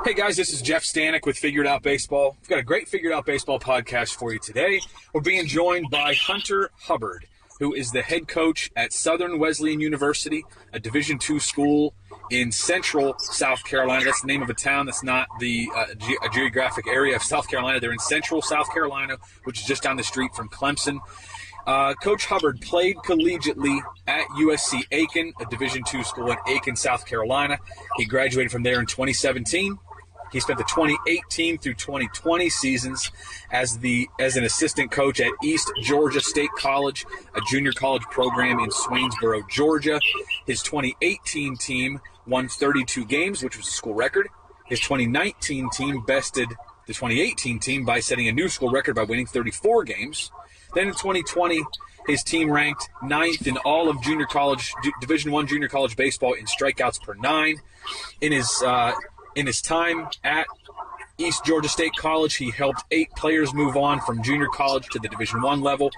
Hey guys, this is Jeff Stanek with Figured Out Baseball. We've got a great Figured Out Baseball podcast for you today. We're being joined by Hunter Hubbard, who is the head coach at Southern Wesleyan University, a Division II school in central South Carolina. That's the name of a town. That's not the geographic area of South Carolina. They're in central South Carolina, which is just down the street from Clemson. Coach Hubbard played collegiately at USC Aiken, a Division II school in Aiken, South Carolina. He graduated from there in 2017. He spent the 2018 through 2020 seasons as an assistant coach at East Georgia State College, a junior college program in Swainsboro, Georgia. His 2018 team won 32 games, which was a school record. His 2019 team bested the 2018 team by setting a new school record by winning 34 games. Then in 2020, his team ranked 9th in all of junior college, Division I junior college baseball in strikeouts per 9. In his time at East Georgia State College, he helped 8 players move on from junior college to the Division I level,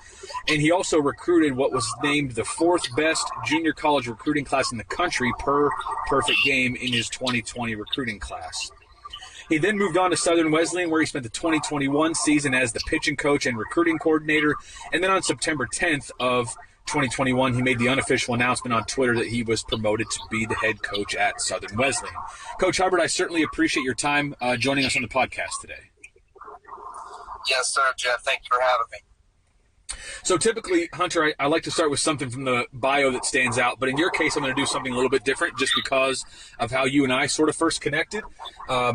and he also recruited what was named the 4th best junior college recruiting class in the country per perfect game in his 2020 recruiting class. He then moved on to Southern Wesleyan, where he spent the 2021 season as the pitching coach and recruiting coordinator, and then on September 10th of 2021, he made the unofficial announcement on Twitter that he was promoted to be the head coach at Southern Wesleyan. Coach Hubbard, I certainly appreciate your time joining us on the podcast today. Yes, sir, Jeff. Thank you for having me. So typically, Hunter, I like to start with something from the bio that stands out, but in your case, I'm going to do something a little bit different just because of how you and I sort of first connected. A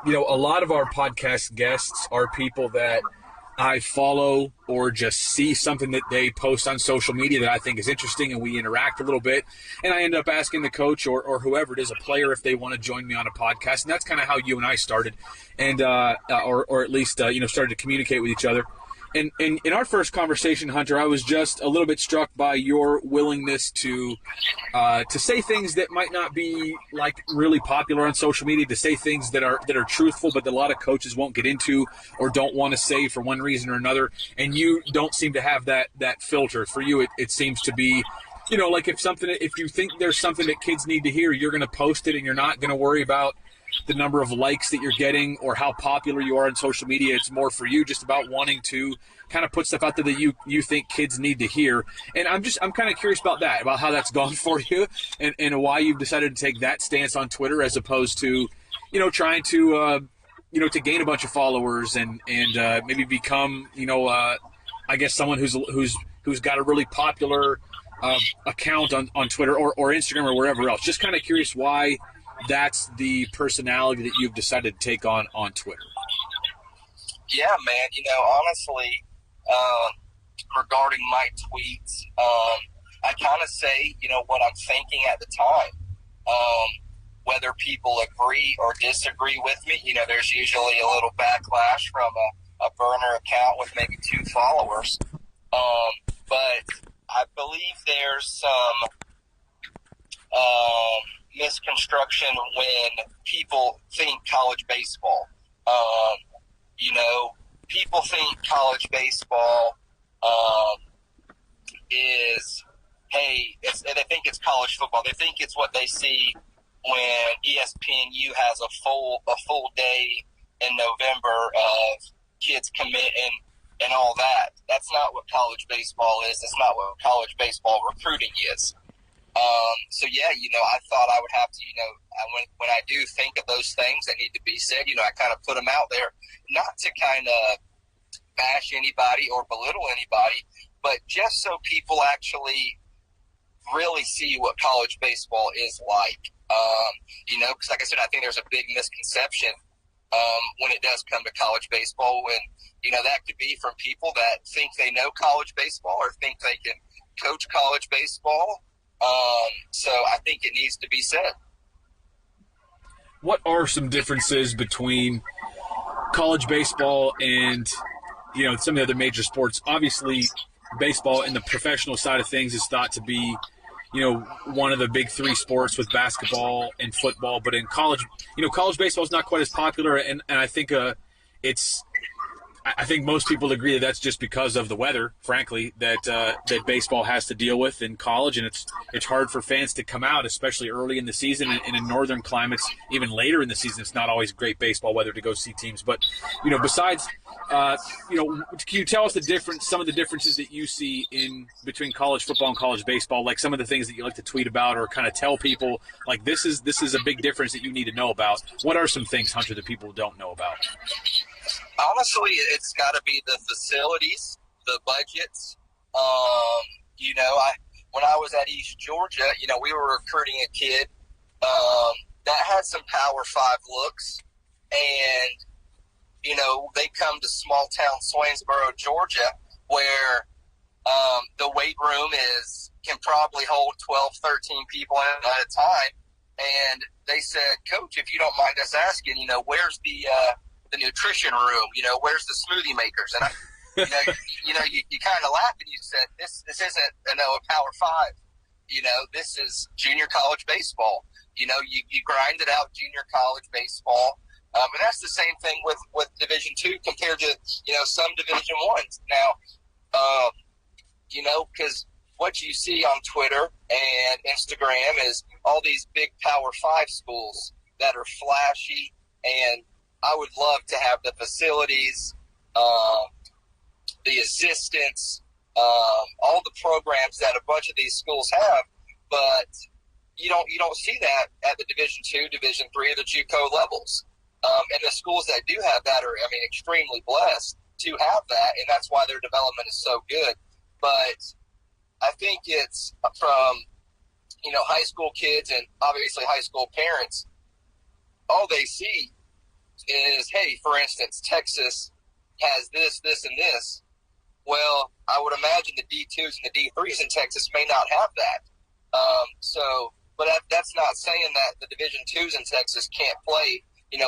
lot of our podcast guests are people that I follow or just see something that they post on social media that I think is interesting, and we interact a little bit, and I end up asking the coach or whoever it is, a player, if they want to join me on a podcast, and that's kind of how you and I started, and or at least started to communicate with each other. And in our first conversation, Hunter, I was just a little bit struck by your willingness to say things that might not be like really popular on social media, to say things that are truthful, but that a lot of coaches won't get into or don't want to say for one reason or another. And you don't seem to have that filter. For you, it seems to be, like if you think there's something that kids need to hear, you're going to post it, and you're not going to worry about the number of likes that you're getting or how popular you are on social media. It's more for you just about wanting to kind of put stuff out there that you think kids need to hear. And I'm kind of curious about that, about how that's gone for you, and why you've decided to take that stance on Twitter as opposed to, trying to, to gain a bunch of followers and maybe become, I guess someone who's got a really popular account on Twitter or Instagram or wherever else. Just kind of curious why that's the personality that you've decided to take on Twitter. Yeah, man. Honestly, regarding my tweets, I kind of say, what I'm thinking at the time. Whether people agree or disagree with me, there's usually a little backlash from a burner account with maybe 2 followers. But I believe there's some misconstruction when people think college baseball. People think college baseball is, they think it's college football. They think it's what they see when ESPNU has a full day in November of kids committing and all that. That's not what college baseball is. That's not what college baseball recruiting is. I thought I would have to, when I do think of those things that need to be said, I kind of put them out there, not to kind of bash anybody or belittle anybody, but just so people actually really see what college baseball is like. Because like I said, I think there's a big misconception when it does come to college baseball, when, that could be from people that think they know college baseball or think they can coach college baseball. So I think it needs to be said. What are some differences between college baseball and, some of the other major sports? Obviously, baseball in the professional side of things is thought to be, one of the big 3 sports with basketball and football. But in college, college baseball is not quite as popular. And I think it's I think most people agree that that's just because of the weather, frankly, that baseball has to deal with in college, and it's hard for fans to come out, especially early in the season. And in northern climates, even later in the season, it's not always great baseball weather to go see teams. But besides, can you tell us some of the differences that you see in between college football and college baseball, like some of the things that you like to tweet about or kind of tell people, like this is a big difference that you need to know about? What are some things, Hunter, that people don't know about? Honestly, it's got to be the facilities, the budgets. When I was at East Georgia, we were recruiting a kid that had some Power 5 looks, and they come to small town Swainsboro, Georgia, where the weight room can probably hold 12, 13 people at a time. And they said, Coach, if you don't mind us asking, where's the nutrition room? Where's the smoothie makers? And you kind of laugh and you said, this isn't a Power 5. This is junior college baseball. You grind it out, junior college baseball. And that's the same thing with Division II compared to, some Division I's. Now, because what you see on Twitter and Instagram is all these big Power 5 schools that are flashy, and I would love to have the facilities, the assistants, all the programs that a bunch of these schools have, but you don't see that at the Division II, Division III, or the JUCO levels. And the schools that do have that are, extremely blessed to have that, and that's why their development is so good. But I think it's from, high school kids and obviously high school parents, all they see is, hey, for instance, Texas has this, this, and this. Well, I would imagine the D2s and the D3s in Texas may not have that. But that's not saying that the Division IIs in Texas can't play,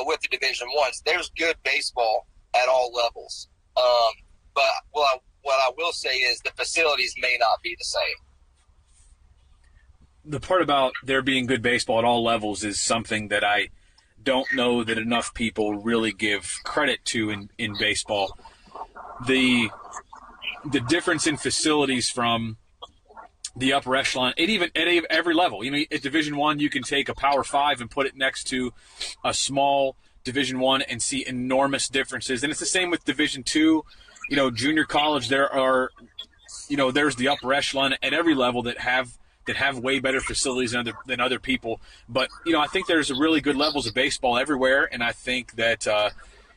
with the Division I's. There's good baseball at all levels. But what I will say is the facilities may not be the same. The part about there being good baseball at all levels is something that I don't know that enough people really give credit to in baseball. The difference in facilities from the upper echelon, at every level. At Division I, you can take a Power 5 and put it next to a small Division I and see enormous differences. And it's the same with Division II. Junior college, there's the upper echelon at every level that have way better facilities than other people. But, I think there's really good levels of baseball everywhere, and I think that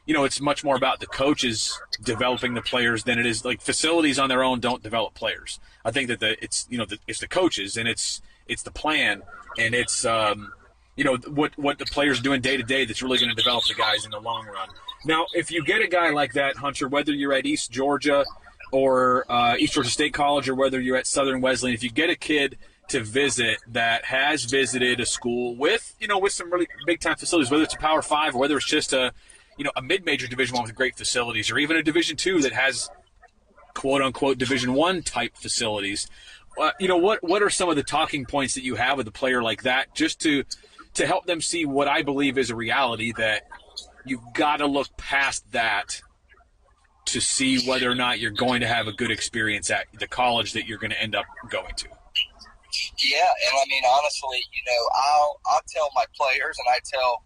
it's much more about the coaches developing the players than it is like facilities on their own don't develop players. I think that it's the coaches, and it's the plan, and it's what the players are doing day to day that's really going to develop the guys in the long run. Now, if you get a guy like that, Hunter, whether you're at East Georgia or East Georgia State College, or whether you're at Southern Wesleyan, if you get a kid to visit that has visited a school with some really big time facilities, whether it's a Power 5 or whether it's just a mid-major Division I with great facilities, or even a Division II that has quote-unquote Division I type facilities. What are some of the talking points that you have with a player like that, just to help them see what I believe is a reality, that you've got to look past that to see whether or not you're going to have a good experience at the college that you're going to end up going to? Yeah, and honestly, I'll tell my players, and I tell,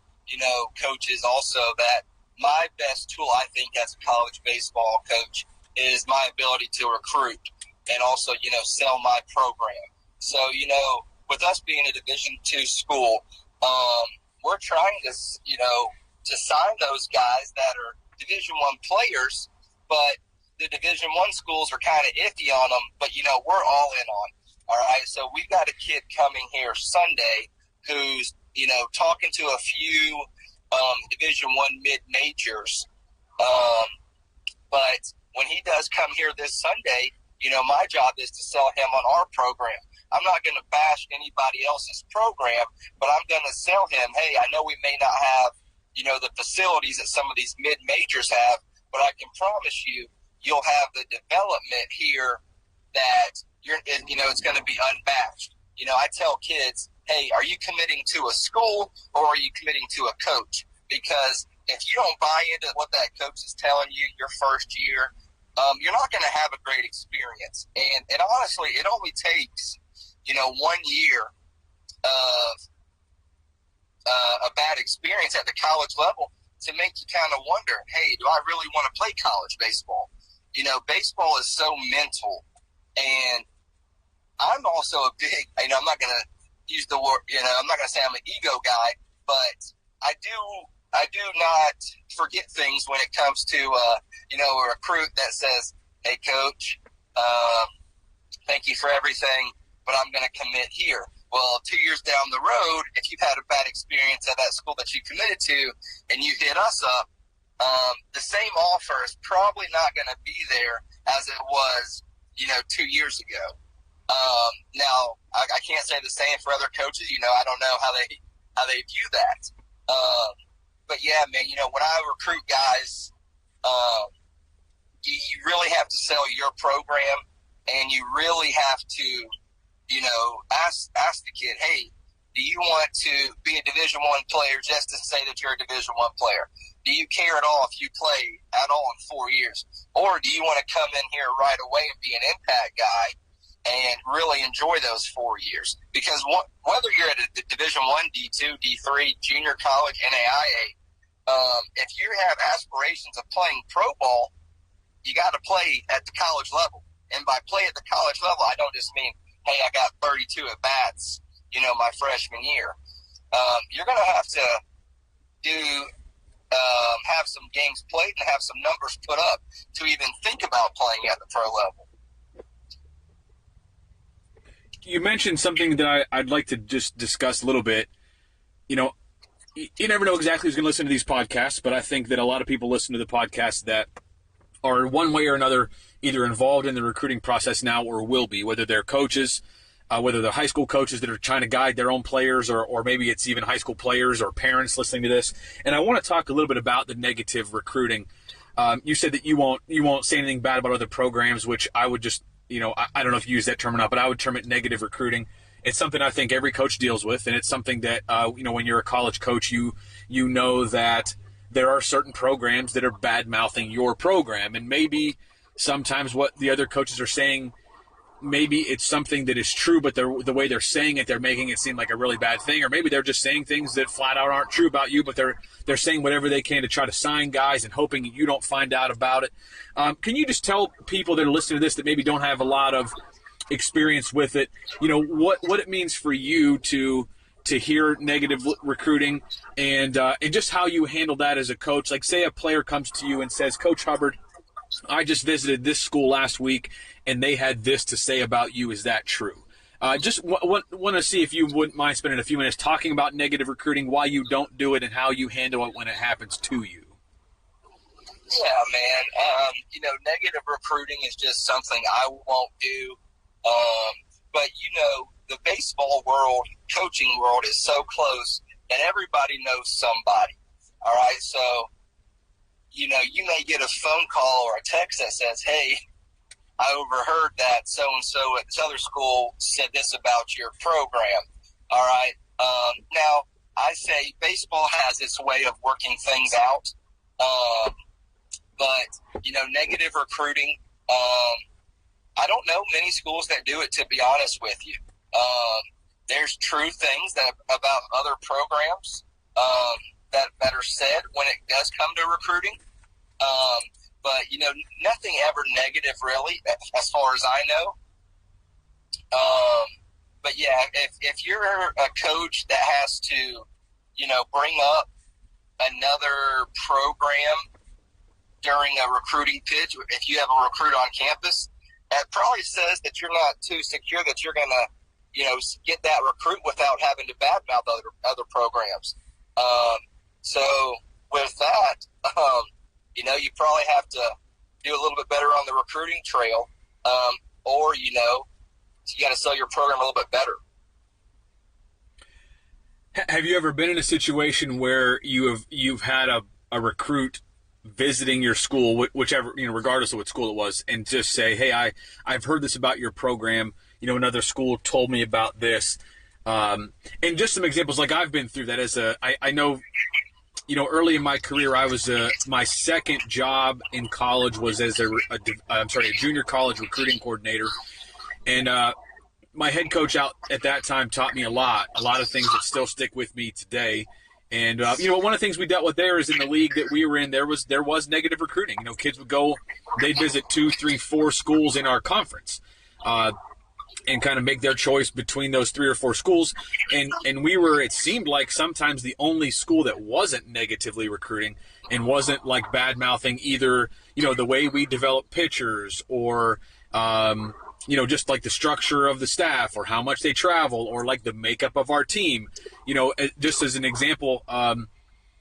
coaches also, that my best tool, I think, as a college baseball coach is my ability to recruit and also, sell my program. So, with us being a Division II school, we're trying to, to sign those guys that are Division I players, but the Division I schools are kind of iffy on them, but, we're all in on. All right, so we've got a kid coming here Sunday who's, talking to a few Division I mid-majors. But when he does come here this Sunday, my job is to sell him on our program. I'm not going to bash anybody else's program, but I'm going to sell him, hey, I know we may not have, the facilities that some of these mid-majors have, but I can promise you, you'll have the development here that it's going to be unmatched. I tell kids, hey, are you committing to a school or are you committing to a coach? Because if you don't buy into what that coach is telling you your first year, you're not going to have a great experience. And honestly, it only takes, 1 year of a bad experience at the college level to make you kind of wonder, hey, do I really want to play college baseball? Baseball is so mental, and I'm also a big, I'm not going to use the word, I'm not going to say I'm an ego guy, but I do not forget things when it comes to, a recruit that says, hey, coach, thank you for everything, but I'm going to commit here. Well, 2 years down the road, if you've had a bad experience at that school that you committed to and you hit us up, the same offer is probably not going to be there as it was, 2 years ago. Now, I can't say the same for other coaches. I don't know how they view that. But yeah, man, when I recruit guys, you really have to sell your program, and you really have to, ask the kid, hey, do you want to be a Division I player just to say that you're a Division I player? Do you care at all if you play at all in 4 years? Or do you want to come in here right away and be an impact guy and really enjoy those 4 years? Because whether you're at a Division I, D2, D3, junior college, NAIA, if you have aspirations of playing pro ball, you got to play at the college level. And by play at the college level, I don't just mean, hey, I got 32 at bats, my freshman year. You're going to have to have some games played and have some numbers put up to even think about playing at the pro level. You mentioned something that I'd like to just discuss a little bit. You never know exactly who's going to listen to these podcasts, but I think that a lot of people listen to the podcast that are one way or another either involved in the recruiting process now or will be, whether they're coaches, whether they're high school coaches that are trying to guide their own players, or maybe it's even high school players or parents listening to this. And I want to talk a little bit about the negative recruiting. You said that you won't say anything bad about other programs, which I would just, I don't know if you use that term or not, but I would term it negative recruiting. It's something I think every coach deals with, and it's something that, when you're a college coach, you know that there are certain programs that are bad-mouthing your program, and maybe sometimes what the other coaches are saying, maybe it's something that is true, but the way they're saying it, they're making it seem like a really bad thing, or maybe they're just saying things that flat out aren't true about you, but they're saying whatever they can to try to sign guys and hoping you don't find out about it. Can you just tell people that are listening to this that maybe don't have a lot of experience with it, what it means for you to hear negative recruiting and just how you handle that as a coach? Like, say a player comes to you and says, Coach Hubbard, I just visited this school last week and they had this to say about you. Is that true? Just want to see if you wouldn't mind spending a few minutes talking about negative recruiting, why you don't do it, and how you handle it when it happens to you. Yeah, man. Negative recruiting is just something I won't do. But the baseball world, coaching world is so close, and everybody knows somebody. All right, so you may get a phone call or a text that says, "Hey, I overheard that so and so at this other school said this about your program." All right. Now I say baseball has its way of working things out, but negative recruiting. I don't know many schools that do it, to be honest with you. There's true things about other programs that are said when it does come to recruiting. But, nothing ever negative, really, as far as I know. But, yeah, if you're a coach that has to, bring up another program during a recruiting pitch, if you have a recruit on campus, that probably says that you're not too secure that you're going to, get that recruit without having to badmouth other programs. So with that, you probably have to do a little bit better on the recruiting trail, or you got to sell your program a little bit better. Have you ever been in a situation where you've had a recruit visiting your school, whichever, regardless of what school it was, and just say, hey, I've heard this about your program, another school told me about this, and just some examples, like I've been through that I know early in my career, I was my second job in college was as a junior college recruiting coordinator, and my head coach out at that time taught me a lot of things that still stick with me today. And one of the things we dealt with there is in the league that we were in, there was negative recruiting. Kids would go, they'd visit 2, 3, 4 schools in our conference, and kind of make their choice between those 3 or 4 schools. And we were, it seemed like sometimes the only school that wasn't negatively recruiting and wasn't like bad mouthing either, the way we develop pitchers or, just like the structure of the staff or how much they travel or like the makeup of our team. Just as an example,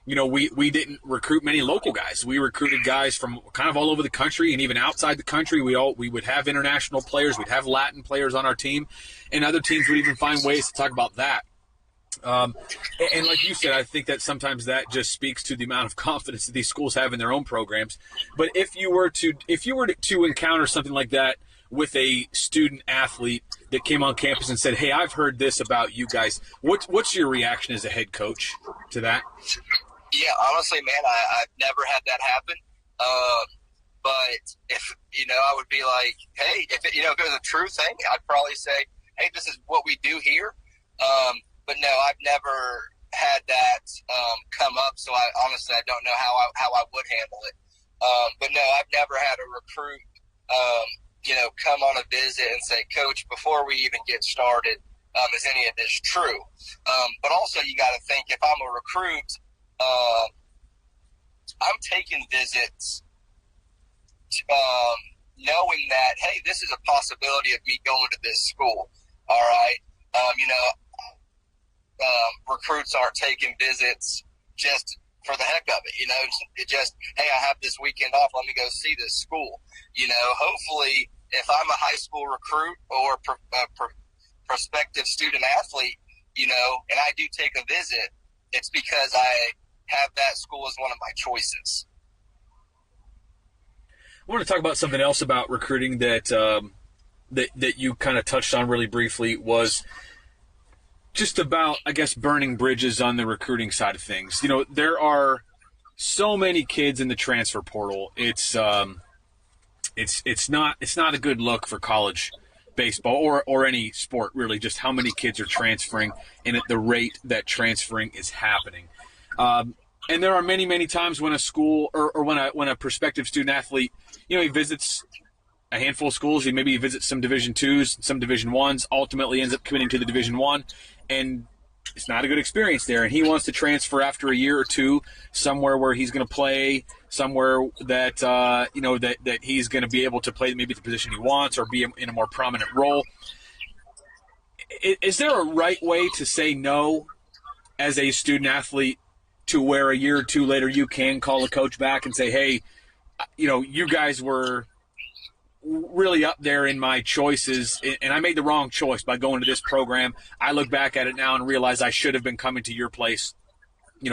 we didn't recruit many local guys. We recruited guys from kind of all over the country and even outside the country. We would have international players. We'd have Latin players on our team, and other teams would even find ways to talk about that. And like you said, I think that sometimes that just speaks to the amount of confidence that these schools have in their own programs. But if you were to encounter something like that with a student athlete that came on campus and said, "Hey, I've heard this about you guys," what's your reaction as a head coach to that? Yeah, honestly, man, I've never had that happen. But if, I would be like, hey, if it was a true thing, I'd probably say, hey, this is what we do here. But no, I've never had that come up. So I don't know how I would handle it. But no, I've never had a recruit, come on a visit and say, Coach, before we even get started, is any of this true? But also you got to think, if I'm a recruit, I'm taking visits knowing that, hey, this is a possibility of me going to this school. All right. Recruits aren't taking visits just for the heck of it. It just, hey, I have this weekend off. Let me go see this school. Hopefully if I'm a high school recruit or prospective student athlete, and I do take a visit, it's because I have that school as one of my choices. I want to talk about something else about recruiting that you kind of touched on really briefly, was just about, I guess, burning bridges on the recruiting side of things. There are so many kids in the transfer portal. It's not a good look for college baseball or any sport, really, just how many kids are transferring and at the rate that transferring is happening. And there are many, many times when a school or when a prospective student athlete, he visits a handful of schools. Maybe he visits some Division IIs, some Division Is, ultimately ends up committing to the Division I, and it's not a good experience there. And he wants to transfer after a year or two somewhere where he's going to play, somewhere that that he's going to be able to play maybe the position he wants or be in a more prominent role. Is there a right way to say no as a student athlete to where a year or two later you can call a coach back and say, hey, you guys were really up there in my choices, and I made the wrong choice by going to this program. I look back at it now and realize I should have been coming to your place.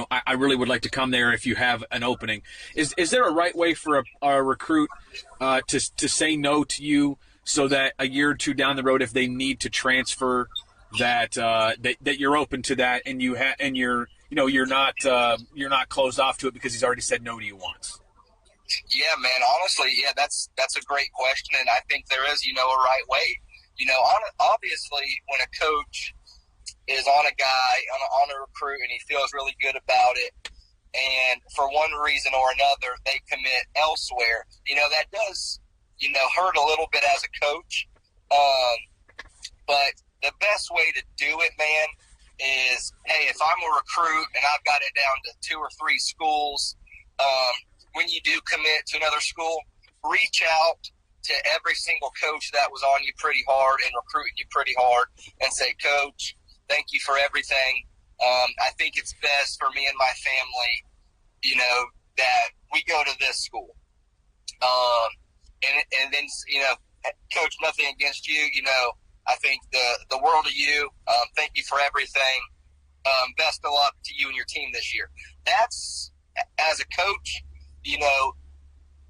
I really would like to come there if you have an opening. Is there a right way for a recruit to say no to you so that a year or two down the road, if they need to transfer, that you're open to that and you're not closed off to it because he's already said no to you once? Yeah, man. Honestly, yeah, that's a great question, and I think there is, a right way. Obviously, when a coach is on a guy, on a recruit, and he feels really good about it, and for one reason or another they commit elsewhere, that does, hurt a little bit as a coach. But the best way to do it, man, is, hey, if I'm a recruit and I've got it down to 2 or 3 schools, when you do commit to another school, reach out to every single coach that was on you pretty hard and recruiting you pretty hard and say, Coach, thank you for everything. I think it's best for me and my family, that we go to this school. And then, Coach, nothing against you. I think the world of you. Thank you for everything. Best of luck to you and your team this year. That's, as a coach,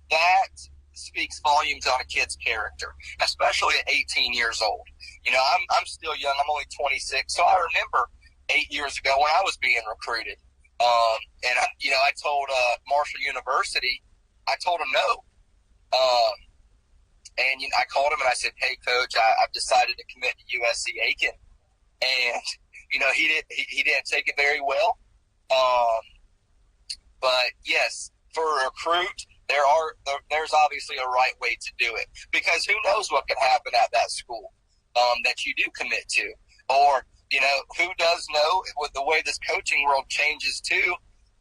that speaks volumes on a kid's character, especially at 18 years old. I'm still young. I'm only 26. So I remember 8 years ago when I was being recruited. And I told Marshall University, I told him no. And I called him and I said, "Hey, Coach, I've decided to commit to USC Aiken." And he didn't take it very well. But yes, for a recruit, there's obviously a right way to do it, because who knows what can happen at that school that you do commit to, or who does know with the way this coaching world changes too.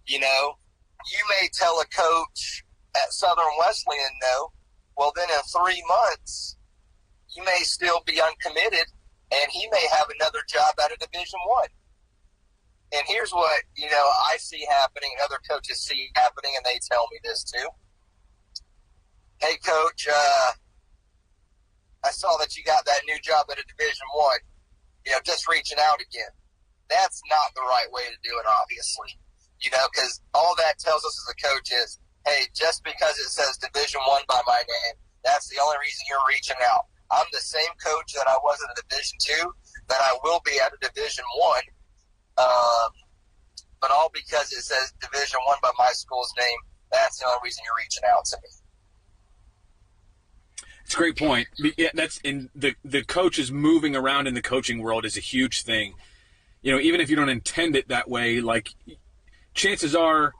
You may tell a coach at Southern Wesleyan no. Well, then in 3 months, you may still be uncommitted, and he may have another job at a Division I. And here's what, I see happening, and other coaches see happening, and they tell me this too. "Hey, Coach, I saw that you got that new job at a Division I. Just reaching out again." That's not the right way to do it, obviously. Because all that tells us as a coach is, hey, just because it says Division I by my name, that's the only reason you're reaching out. I'm the same coach that I was at a Division II, that I will be at a Division I. But all because it says Division I by my school's name, that's the only reason you're reaching out to me. It's a great point. Yeah, that's in the coaches moving around in the coaching world is a huge thing. Even if you don't intend it that way, like, chances are,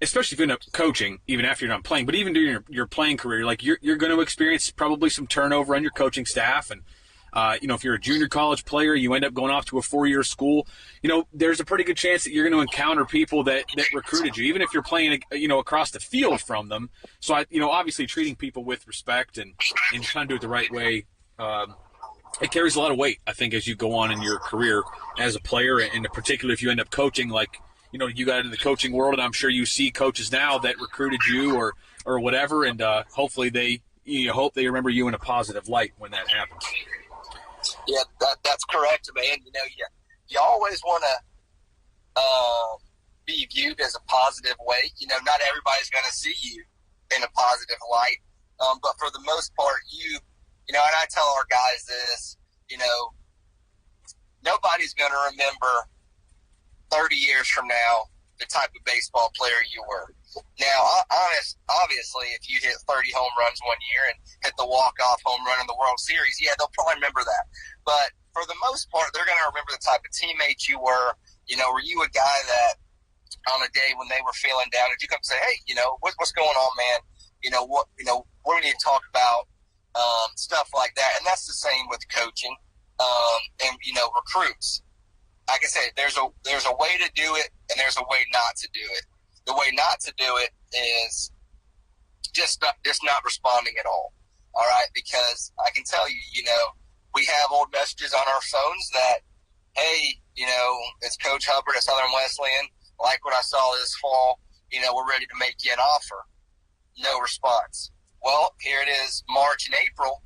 especially if you end up coaching, even after you're not playing, but even during your playing career, like, you're going to experience probably some turnover on your coaching staff. And, if you're a junior college player, you end up going off to a 4-year school, there's a pretty good chance that you're going to encounter people that recruited you, even if you're playing, across the field from them. So, obviously treating people with respect and trying to do it the right way, it carries a lot of weight, I think, as you go on in your career as a player, and in particular if you end up coaching, like, you got into the coaching world, and I'm sure you see coaches now that recruited you or whatever, and hopefully you hope they remember you in a positive light when that happens. Yeah, that's correct, man. You always want to be viewed as a positive way. Not everybody's going to see you in a positive light, but for the most part, and I tell our guys this, nobody's going to remember 30 years from now the type of baseball player you were. Now, obviously, if you hit 30 home runs one year and hit the walk-off home run in the World Series, yeah, they'll probably remember that. But for the most part, they're going to remember the type of teammate you were. Were you a guy that on a day when they were feeling down, did you come and say, "Hey, what's going on, man? What do we need to talk about?" Stuff like that. And that's the same with coaching and recruits. Like I said, there's a way to do it, and there's a way not to do it. The way not to do it is just not responding at all. All right, because I can tell you, we have old messages on our phones that, "Hey, it's Coach Hubbard at Southern Wesleyan. Like what I saw this fall. We're ready to make you an offer." No response. Well, here it is, March and April.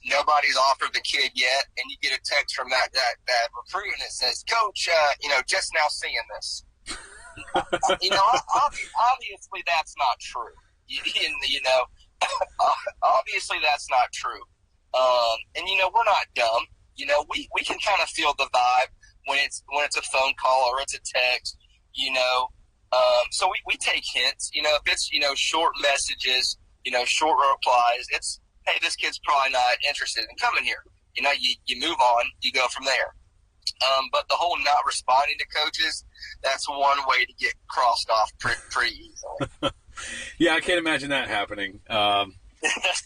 Nobody's offered the kid yet, and you get a text from that recruit, and it says, "Coach, just now seeing this." Obviously that's not true. Obviously that's not true. And we're not dumb. We can kind of feel the vibe when it's a phone call or it's a text. So we take hints. If it's short messages, short replies, it's, "Hey, this kid's probably not interested in coming here." You move on, you go from there. But the whole not responding to coaches, that's one way to get crossed off pretty easily. Yeah, I can't imagine that happening.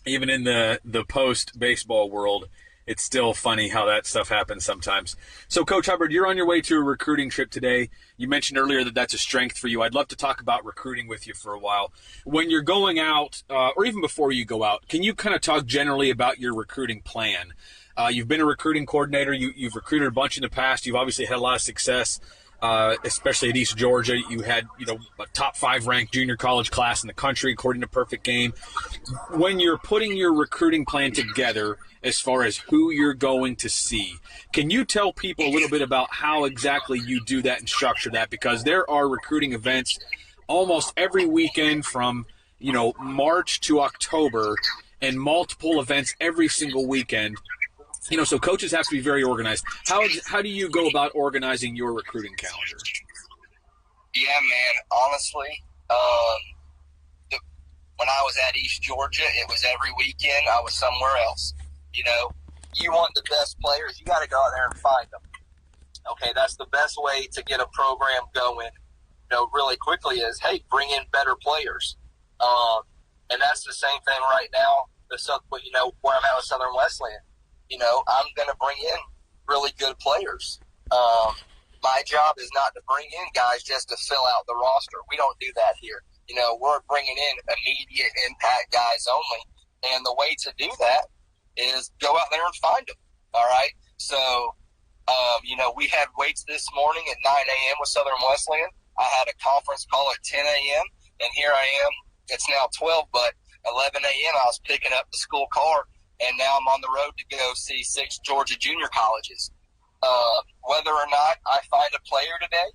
Even in the post-baseball world, it's still funny how that stuff happens sometimes. So, Coach Hubbard, you're on your way to a recruiting trip today. You mentioned earlier that that's a strength for you. I'd love to talk about recruiting with you for a while. When you're going out, or even before you go out, can you kind of talk generally about your recruiting plan? You've been a recruiting coordinator. You've recruited a bunch in the past. You've obviously had a lot of success, especially at East Georgia. You had, a top 5 ranked junior college class in the country, according to Perfect Game. When you're putting your recruiting plan together, as far as who you're going to see, can you tell people a little bit about how exactly you do that and structure that? Because there are recruiting events almost every weekend from, March to October, and multiple events every single weekend. So coaches have to be very organized. How do you go about organizing your recruiting calendar? Yeah, man. Honestly, when I was at East Georgia, it was every weekend I was somewhere else. You know, you want the best players, you got to go out there and find them. Okay, that's the best way to get a program going, really quickly is, hey, bring in better players. And that's the same thing right now, where I'm at with Southern Wesleyan. I'm going to bring in really good players. My job is not to bring in guys just to fill out the roster. We don't do that here. We're bringing in immediate impact guys only. And the way to do that is go out there and find them. All right. So, we had weights this morning at 9 a.m. with Southern Wesleyan. I had a conference call at 10 a.m. And here I am. It's now 12, but 11 a.m. I was picking up the school car, and now I'm on the road to go see 6 Georgia junior colleges. Whether or not I find a player today,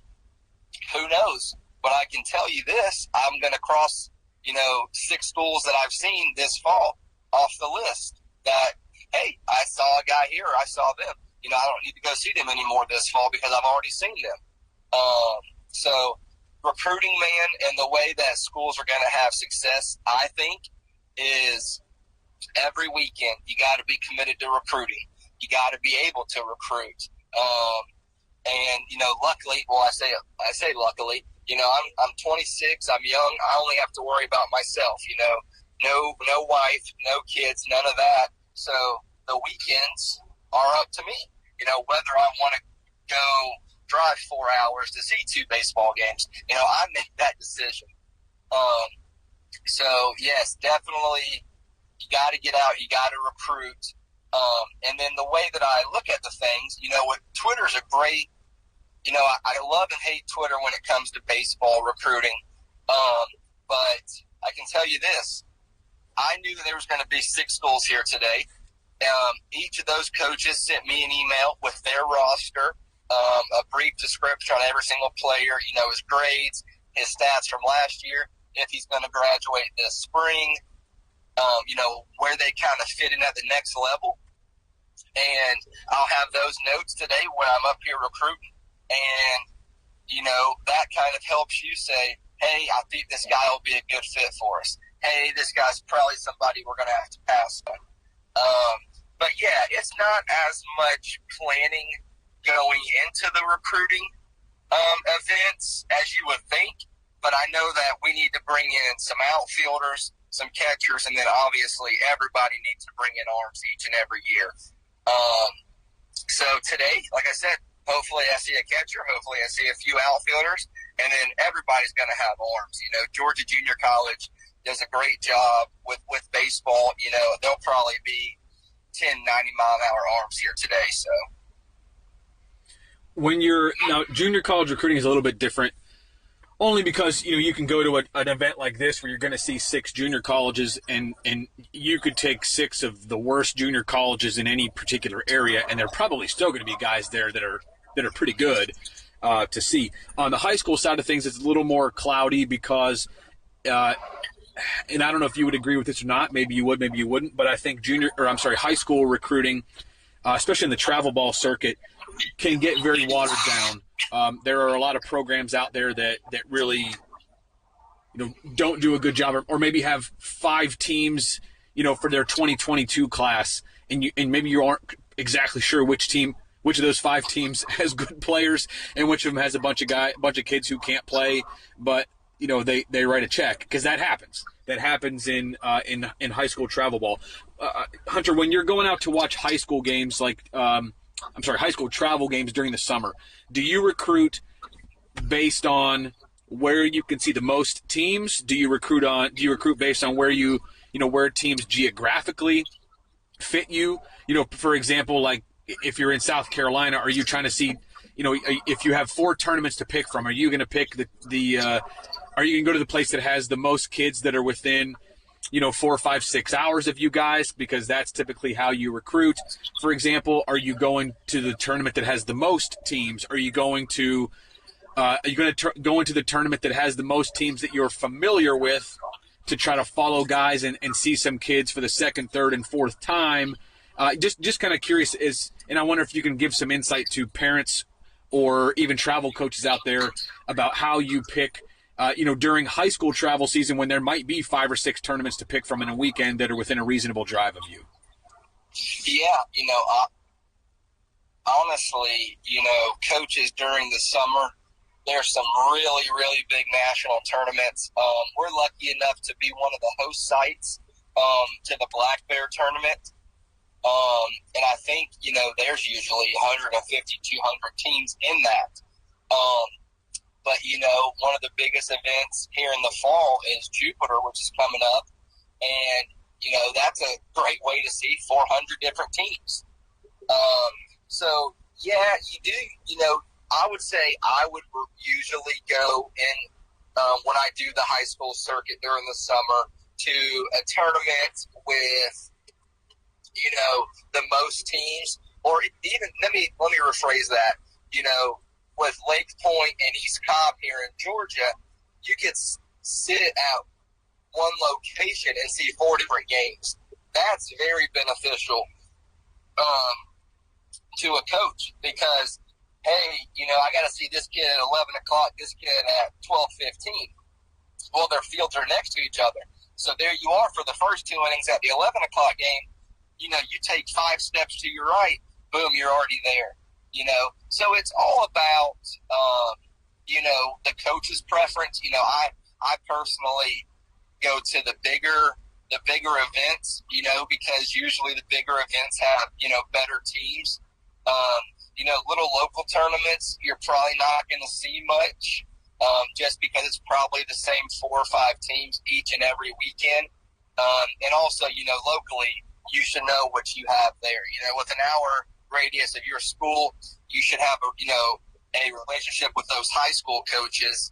who knows? But I can tell you this, I'm going to cross, 6 schools that I've seen this fall off the list that, hey, I saw a guy here, I saw them. I don't need to go see them anymore this fall because I've already seen them. So recruiting, man, and the way that schools are going to have success, I think, is every weekend you got to be committed to recruiting. You got to be able to recruit. Luckily, I say luckily, I'm 26, I'm young, I only have to worry about myself, no wife, no kids, none of that. So the weekends are up to me, whether I want to go drive 4 hours to see 2 baseball games, I make that decision. So yes, definitely you got to get out, you got to recruit. And then the way that I look at the things, Twitter's a great, I love and hate Twitter when it comes to baseball recruiting. But I can tell you this, I knew that there was going to be 6 schools here today. Each of those coaches sent me an email with their roster, a brief description on every single player, his grades, his stats from last year, if he's going to graduate this spring, where they kind of fit in at the next level. And I'll have those notes today when I'm up here recruiting. And, that kind of helps you say, hey, I think this guy will be a good fit for us. Hey, this guy's probably somebody we're going to have to pass on. But, yeah, it's not as much planning going into the recruiting events as you would think. But I know that we need to bring in some outfielders, some catchers, and then obviously everybody needs to bring in arms each and every year. So today, like I said, hopefully I see a catcher, hopefully I see a few outfielders, and then everybody's going to have arms. Georgia Junior College does a great job with baseball. There'll probably be 10, 90-mile-an-hour arms here today. So when now junior college recruiting is a little bit different. Only because, you can go to an event like this where you're going to see 6 junior colleges and you could take 6 of the worst junior colleges in any particular area, and there are probably still going to be guys there that are pretty good to see. On the high school side of things, it's a little more cloudy because, and I don't know if you would agree with this or not, maybe you would, maybe you wouldn't, but I think high school recruiting, especially in the travel ball circuit, can get very watered down. There are a lot of programs out there that really, don't do a good job, or maybe have 5 teams, for their 2022 class, and maybe you aren't exactly sure which of those 5 teams has good players and which of them has a bunch of kids who can't play, but they write a check, because that happens. That happens in high school travel ball. Hunter, when you're going out to watch high school games, high school travel games during the summer, do you recruit based on where you can see the most teams? Do you recruit based on where where teams geographically fit you? For example, like if you're in South Carolina, are you trying to see, if you have 4 tournaments to pick from, are you going to pick are you going to go to the place that has the most kids that are within 4, 5, 6 hours of you guys, because that's typically how you recruit? For example, are you going to the tournament that has the most teams? Are you going to go into the tournament that has the most teams that you're familiar with to try to follow guys and see some kids for the 2nd, 3rd, and 4th time? Just kind of curious, and I wonder if you can give some insight to parents or even travel coaches out there about how you pick, during high school travel season when there might be 5 or 6 tournaments to pick from in a weekend that are within a reasonable drive of you? Yeah, honestly, coaches during the summer, there's some really, really big national tournaments. We're lucky enough to be one of the host sites to the Black Bear tournament. And I think, there's usually 150, 200 teams in that. But, one of the biggest events here in the fall is Jupiter, which is coming up. And, that's a great way to see 400 different teams. So, yeah, you do, I would say I would usually go in when I do the high school circuit during the summer to a tournament with, the most teams, or even let me rephrase that. With Lake Point and East Cobb here in Georgia, you could sit at one location and see 4 different games. That's very beneficial to a coach because, hey, I got to see this kid at 11 o'clock, this kid at 12:15. Well, their fields are next to each other. So there you are for the first 2 innings at the 11 o'clock game. You take 5 steps to your right, boom, you're already there. So it's all about, the coach's preference. I personally go to the bigger events, because usually the bigger events have, better teams. Little local tournaments, you're probably not going to see much, just because it's probably the same 4 or 5 teams each and every weekend. And also, locally, you should know what you have there. With an hour radius of your school, you should have a relationship with those high school coaches.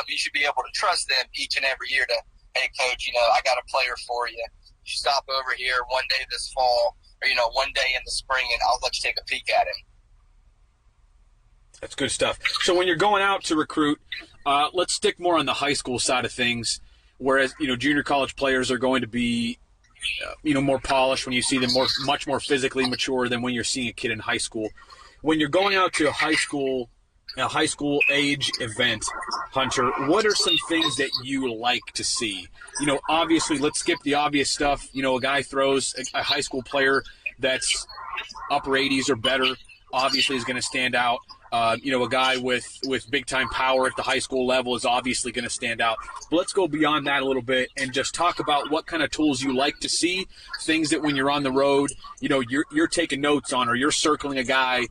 You should be able to trust them each and every year to, hey, coach, I got a player for you. You stop over here one day this fall, or, one day in the spring, and I'll let you take a peek at him. That's good stuff. So when you're going out to recruit, let's stick more on the high school side of things, whereas, junior college players are going to be more polished when you see them much more physically mature than when you're seeing a kid in high school. When you're going out to a high school age event, Hunter, what are some things that you like to see? Obviously, let's skip the obvious stuff. A guy throws a high school player that's upper 80s or better, obviously is going to stand out. A guy with big-time power at the high school level is obviously going to stand out. But let's go beyond that a little bit and just talk about what kind of tools you like to see, things that when you're on the road, you're taking notes on, or you're circling a guy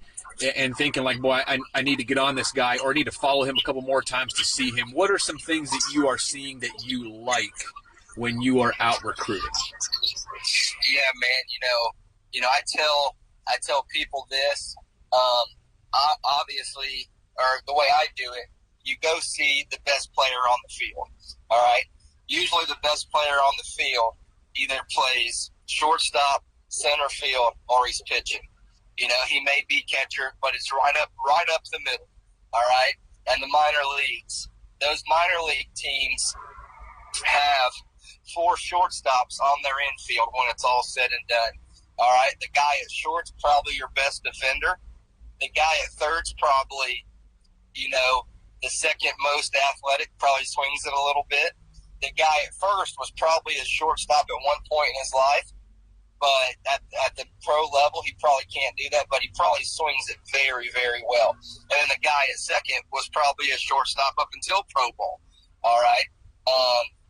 and thinking like, boy, I need to get on this guy, or I need to follow him a couple more times to see him. What are some things that you are seeing that you like when you are out recruiting? Yeah, man, I tell people this, obviously, or the way I do it, you go see the best player on the field, all right? Usually the best player on the field either plays shortstop, center field, or he's pitching. He may be catcher, but it's right up the middle, all right? And the minor leagues, those minor league teams have 4 shortstops on their infield when it's all said and done, all right? The guy at short's probably your best defender. The guy at third's probably, the second most athletic, probably swings it a little bit. The guy at first was probably a shortstop at one point in his life, but at the pro level, he probably can't do that, but he probably swings it very, very well. And then the guy at second was probably a shortstop up until pro ball, all right?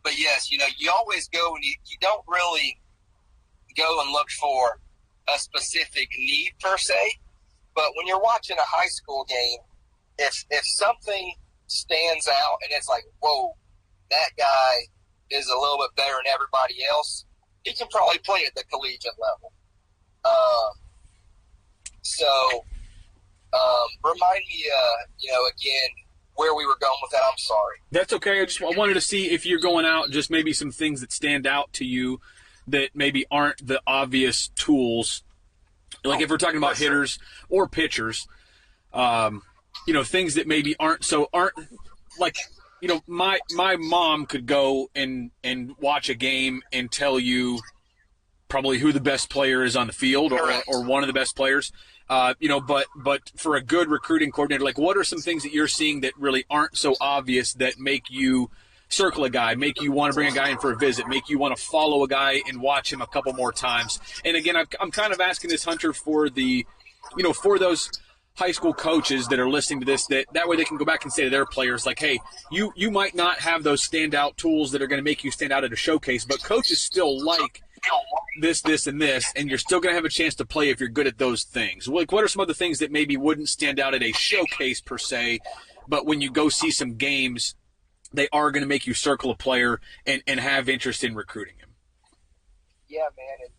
But yes, you always go and you don't really go and look for a specific need per se. But when you're watching a high school game, if something stands out and it's like, whoa, that guy is a little bit better than everybody else, he can probably play at the collegiate level. Remind me, again, where we were going with that. I'm sorry. That's okay. I wanted to see if you're going out, just maybe some things that stand out to you that maybe aren't the obvious tools. Like if we're talking about hitters or pitchers, things that maybe aren't like, my mom could go and watch a game and tell you probably who the best player is on the field or one of the best players. But for a good recruiting coordinator, like what are some things that you're seeing that really aren't so obvious that make you circle a guy, make you want to bring a guy in for a visit, make you want to follow a guy and watch him a couple more times? And again, I'm kind of asking this, Hunter, for for those high school coaches that are listening to this, that way they can go back and say to their players, like, hey, you might not have those standout tools that are going to make you stand out at a showcase, but coaches still like this, and this, and you're still going to have a chance to play if you're good at those things. Like, what are some of the things that maybe wouldn't stand out at a showcase per se, but when you go see some games, they are going to make you circle a player and have interest in recruiting him? Yeah, man, and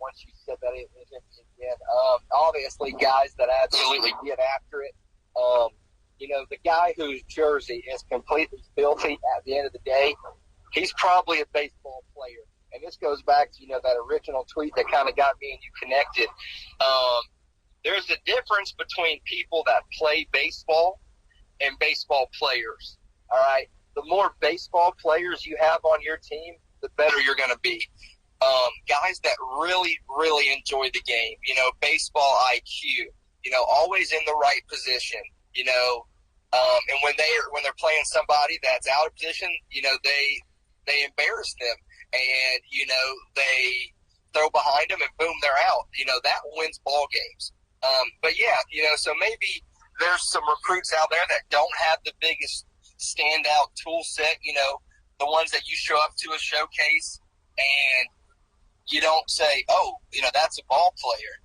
once you said that, it hit me again. Obviously, guys that absolutely get after it. The guy whose jersey is completely filthy at the end of the day, he's probably a baseball player. And this goes back to, that original tweet that kind of got me and you connected. There's a difference between people that play baseball and baseball players. All right? The more baseball players you have on your team, the better you're going to be. Guys that really, really enjoy the game, baseball IQ, always in the right position, and when they're playing somebody that's out of position, they embarrass them and, they throw behind them and boom, they're out. That wins ball games. But yeah, so maybe there's some recruits out there that don't have the biggest standout tool set, the ones that you show up to a showcase and you don't say, oh, that's a ball player.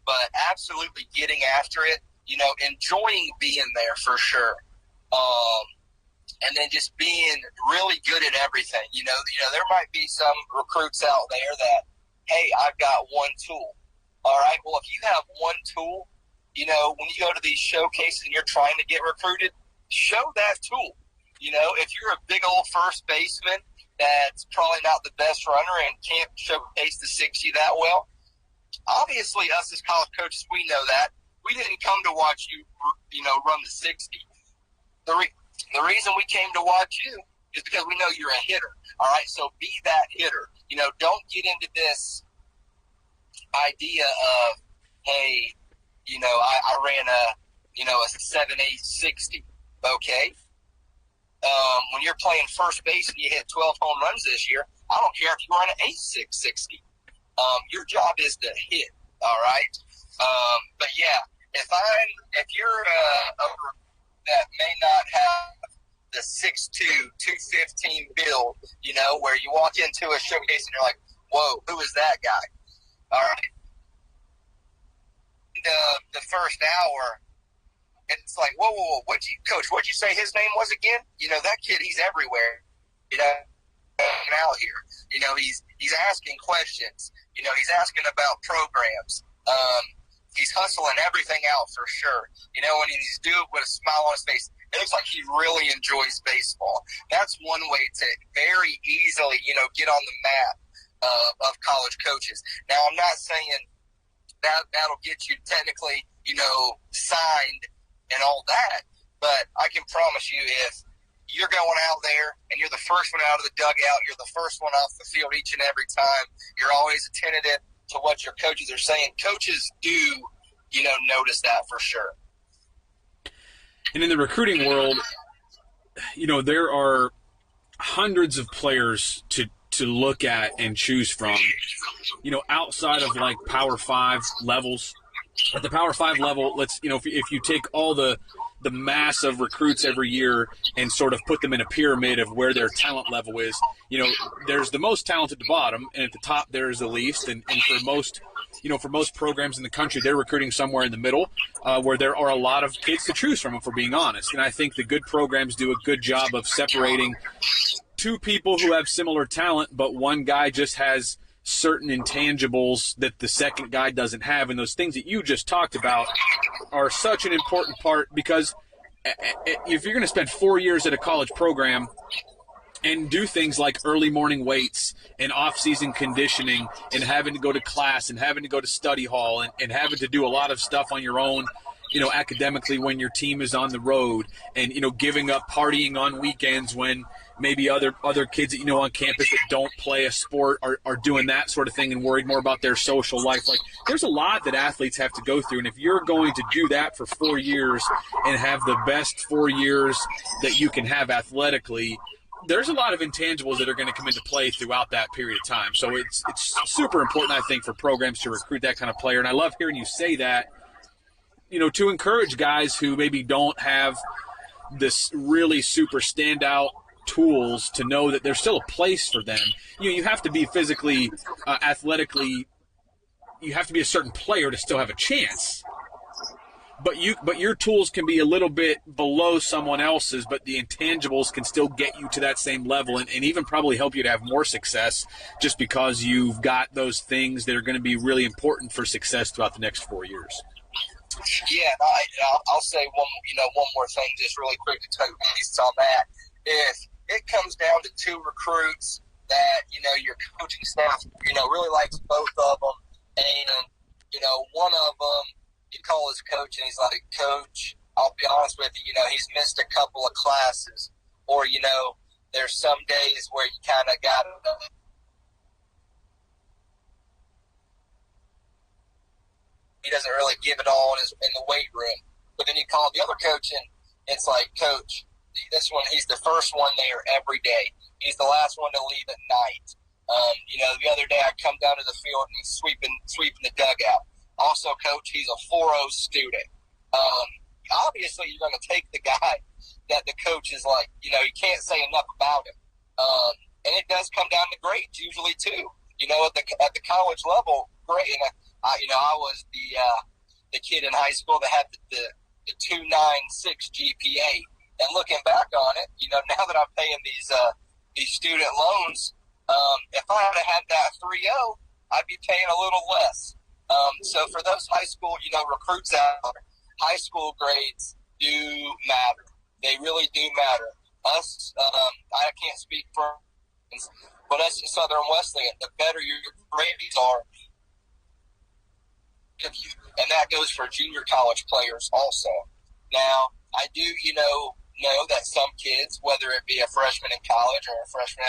But absolutely getting after it, enjoying being there for sure. And then just being really good at everything. There might be some recruits out there that, hey, I've got one tool. All right, well, if you have one tool, when you go to these showcases and you're trying to get recruited, show that tool. If you're a big old first baseman that's probably not the best runner and can't showcase the 60 that well, obviously us as college coaches, we know that. We didn't come to watch you, run the 60. The reason we came to watch you is because we know you're a hitter. All right, so be that hitter. Don't get into this idea of, hey, I ran a 7.8 60. Okay. When you're playing first base and you hit 12 home runs this year, I don't care if you run an 8.6 60. Your job is to hit. All right. But yeah, if you're that may not have the 6'2", 215 build, where you walk into a showcase and you're like, whoa, who is that guy? All right. The first hour, it's like, whoa, Coach, what'd you say his name was again? That kid, he's everywhere. Out here. He's asking questions. He's asking about programs. He's hustling everything out for sure. And he's doing it with a smile on his face. It looks like he really enjoys baseball. That's one way to very easily, get on the map of college coaches. Now, I'm not saying that'll get you technically, signed and all that, but I can promise you if you're going out there and you're the first one out of the dugout, you're the first one off the field each and every time, you're always attentive to what your coaches are saying. Coaches do, notice that for sure. And in the recruiting world, there are hundreds of players to look at and choose from, outside of like Power 5 levels. At the Power 5 level, if you take all the mass of recruits every year and sort of put them in a pyramid of where their talent level is, there's the most talented at the bottom, and at the top there's the least. And for most programs in the country, they're recruiting somewhere in the middle, where there are a lot of kids to choose from, if we're being honest. And I think the good programs do a good job of separating two people who have similar talent, but one guy just has certain intangibles that the second guy doesn't have. And those things that you just talked about are such an important part, because if you're going to spend 4 years at a college program and do things like early morning weights and off-season conditioning and having to go to class and having to go to study hall and having to do a lot of stuff on your own academically when your team is on the road, and, giving up partying on weekends when maybe other kids that on campus that don't play a sport are doing that sort of thing and worried more about their social life. Like, there's a lot that athletes have to go through, and if you're going to do that for 4 years and have the best 4 years that you can have athletically, there's a lot of intangibles that are going to come into play throughout that period of time. So it's super important, I think, for programs to recruit that kind of player. And I love hearing you say that, to encourage guys who maybe don't have this really super standout tools to know that there's still a place for them. You have to be physically, athletically, you have to be a certain player to still have a chance. But your tools can be a little bit below someone else's, but the intangibles can still get you to that same level and even probably help you to have more success, just because you've got those things that are going to be really important for success throughout the next 4 years. Yeah, I'll say one more thing just really quick to touch base on that. If it comes down to two recruits that, your coaching staff, really likes both of them, and, one of them, you call his coach and he's like, Coach, I'll be honest with you, he's missed a couple of classes, or, there's some days where you kind of got to – he doesn't really give it all in the weight room. But then you call the other coach and it's like, Coach, this one, he's the first one there every day. He's the last one to leave at night. The other day I come down to the field and he's sweeping the dugout. Also, Coach, he's a 4.0 student. Obviously, you're going to take the guy that the coach is like, you can't say enough about him. And it does come down to grades usually too. At the college level, great. And I was the kid in high school that had the 2.96 GPA. And looking back on it, now that I'm paying these student loans, if I had that 3.0, I'd be paying a little less. So for those high school, recruits out there, high school grades do matter. They really do matter. Us, I can't speak for, but us at Southern Wesleyan, the better your grades are, and that goes for junior college players also. Now, I do, know that some kids, whether it be a freshman in college or a freshman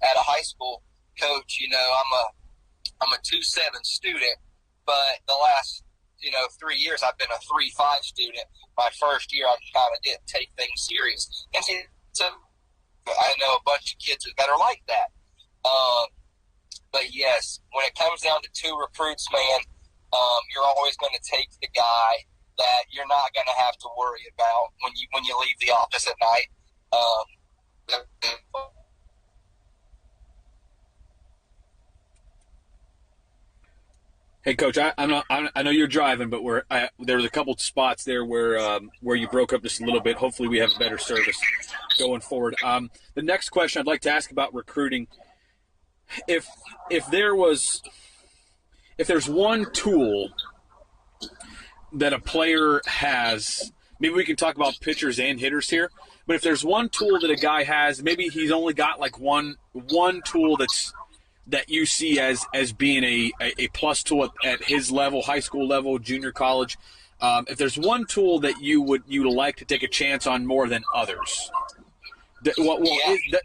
at a high school, Coach, I'm a 2.7 student, but the last, 3 years I've been a 3.5 student. My first year I kind of didn't take things serious. And so I know a bunch of kids that are like that. But yes, when it comes down to two recruits, man, you're always going to take the guy that you're not going to have to worry about when you leave the office at night. Hey, Coach, I know you're driving, but there was a couple spots there where you broke up just a little bit. Hopefully, we have better service going forward. The next question I'd like to ask about recruiting: if there's one tool that a player has, maybe we can talk about pitchers and hitters here. But if there's one tool that a guy has, maybe he's only got like one tool that you see as being a plus tool at his level, high school level, junior college. If there's one tool that you would like to take a chance on more than others,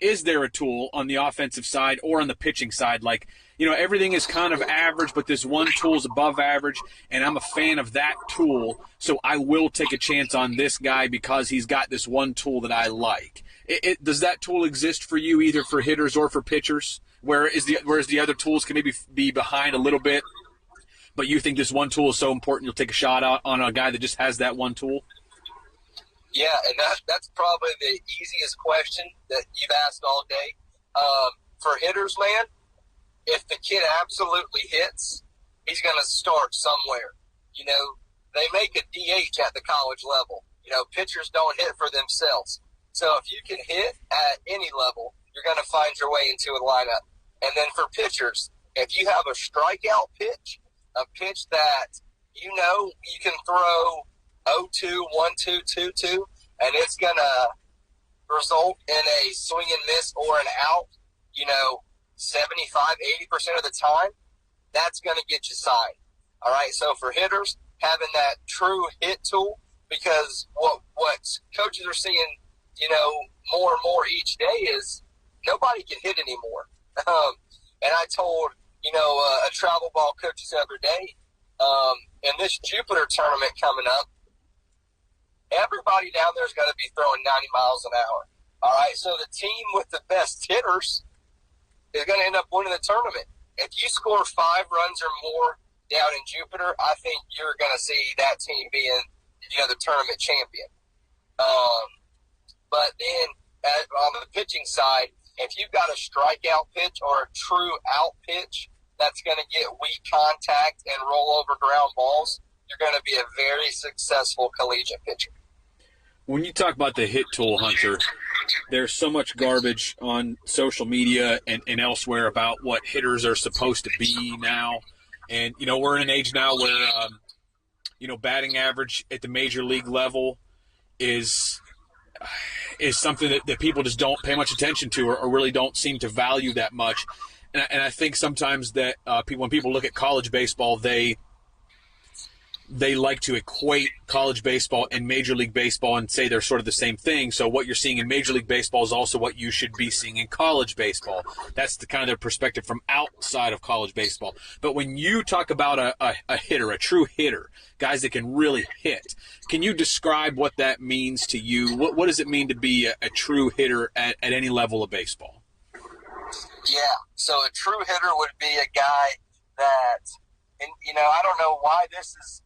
is there a tool on the offensive side or on the pitching side? Like, everything is kind of average, but this one tool is above average, and I'm a fan of that tool, so I will take a chance on this guy because he's got this one tool that I like. Does that tool exist for you, either for hitters or for pitchers? Whereas the other tools can maybe be behind a little bit, but you think this one tool is so important you'll take a shot out on a guy that just has that one tool? Yeah, and that's probably the easiest question that you've asked all day. For hitters, man, if the kid absolutely hits, he's going to start somewhere. They make a DH at the college level. Pitchers don't hit for themselves. So if you can hit at any level, you're going to find your way into a lineup. And then for pitchers, if you have a strikeout pitch, a pitch that you can throw 0-2, 1-2, 2-2, and it's going to result in a swing and miss or an out, 75, 80% of the time, that's going to get you signed. All right, so for hitters, having that true hit tool, because what coaches are seeing, more and more each day is nobody can hit anymore. And I told, a travel ball coach the other day, in this Jupiter tournament coming up, everybody down there is going to be throwing 90 miles an hour. All right, so the team with the best hitters is going to end up winning the tournament. If you score 5 runs or more down in Jupiter, I think you're going to see that team being, the tournament champion. But then on the pitching side, if you've got a strikeout pitch or a true out pitch that's going to get weak contact and roll over ground balls, you're going to be a very successful collegiate pitcher. When you talk about the hit tool, Hunter, there's so much garbage on social media and elsewhere about what hitters are supposed to be now. And, we're in an age now where, batting average at the major league level is something that people just don't pay much attention to or really don't seem to value that much. And I think sometimes that when people look at college baseball, they like to equate college baseball and Major League Baseball and say they're sort of the same thing. So what you're seeing in Major League Baseball is also what you should be seeing in college baseball. That's the kind of their perspective from outside of college baseball. But when you talk about a hitter, a true hitter, guys that can really hit, can you describe what that means to you? What does it mean to be a true hitter at any level of baseball? Yeah, so a true hitter would be a guy that, and I don't know why this is,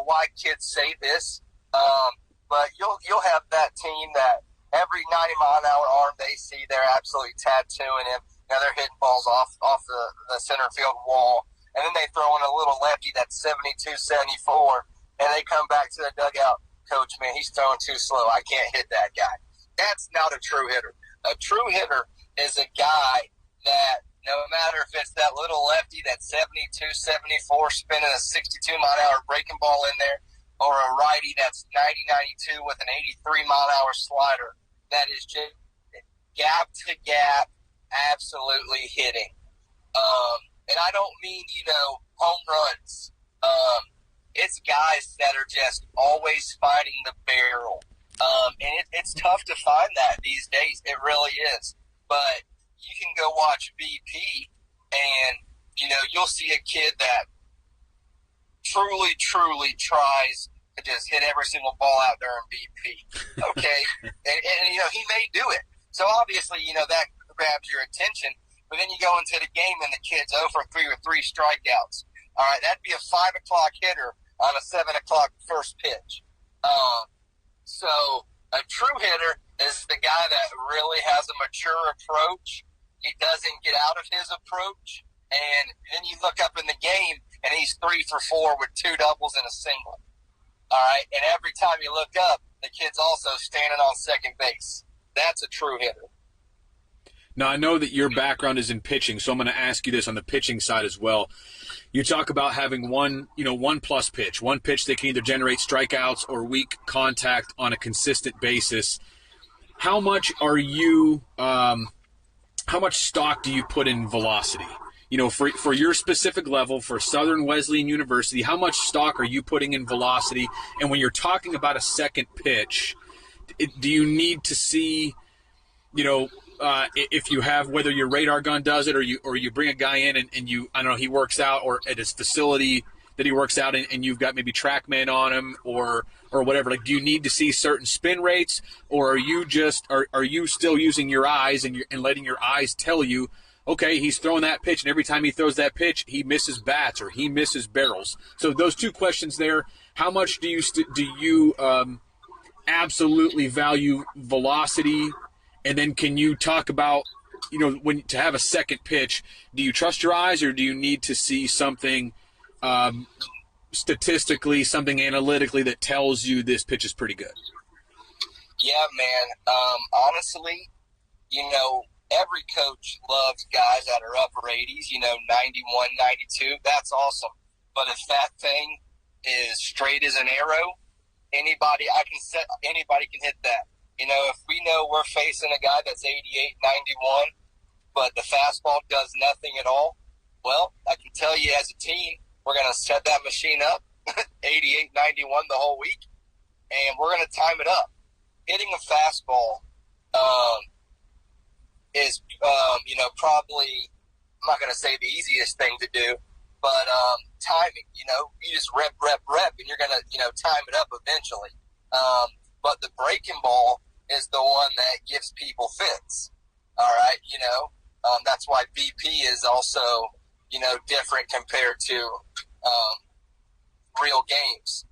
why kids say this, but you'll have that team that every 90-mile-an-hour arm they see, they're absolutely tattooing him. They're hitting balls off the center field wall, and then they throw in a little lefty that's 72, 74, and they come back to the dugout, Coach, man, he's throwing too slow. I can't hit that guy. That's not a true hitter. A true hitter is a guy that no matter if it's that little lefty that's 72, 74 spinning a 62-mile-an-hour breaking ball in there, or a righty that's 90, 92 with an 83-mile-an-hour slider, that is just gap to gap, absolutely hitting. And I don't mean, home runs. It's guys that are just always finding the barrel. And it's tough to find that these days. It really is. But you can go watch BP, and, you'll see a kid that truly tries to just hit every single ball out there in BP, okay? and he may do it. So, obviously, that grabs your attention. But then you go into the game, and the kid's 0 for 3 with 3 strikeouts. All right, that'd be a 5 o'clock hitter on a 7 o'clock first pitch. So a true hitter is the guy that really has a mature approach. He doesn't get out of his approach. And then you look up in the game, and he's 3 for 4 with 2 doubles and a single. All right, and every time you look up, the kid's also standing on second base. That's a true hitter. Now, I know that your background is in pitching, so I'm going to ask you this on the pitching side as well. You talk about having one plus pitch, one pitch that can either generate strikeouts or weak contact on a consistent basis. How much are you, how much stock do you put in velocity? For your specific level, for Southern Wesleyan University, how much stock are you putting in velocity? And when you're talking about a second pitch, do you need to see, if you have, whether your radar gun does it or you bring a guy in and you, I don't know, he works out, or at his facility that he works out in, and you've got maybe TrackMan on him or whatever. Like, do you need to see certain spin rates, or are you still using your eyes and letting your eyes tell you, okay, he's throwing that pitch, and every time he throws that pitch, he misses bats or he misses barrels? So those two questions there: how much do you absolutely value velocity? And then can you talk about, when to have a second pitch, do you trust your eyes, or do you need to see something statistically, something analytically that tells you this pitch is pretty good? Yeah, man. Honestly, every coach loves guys that are upper 80s, 91, 92. That's awesome. But if that thing is straight as an arrow, anybody can hit that. If we know we're facing a guy that's 88, 91, but the fastball does nothing at all, well, I can tell you as a team, we're going to set that machine up, 88, 91 the whole week, and we're going to time it up. Hitting a fastball is, probably, I'm not going to say the easiest thing to do, but timing, you just rep, and you're going to, time it up eventually. But the breaking ball is the one that gives people fits. All right, that's why BP is also, different compared to real games.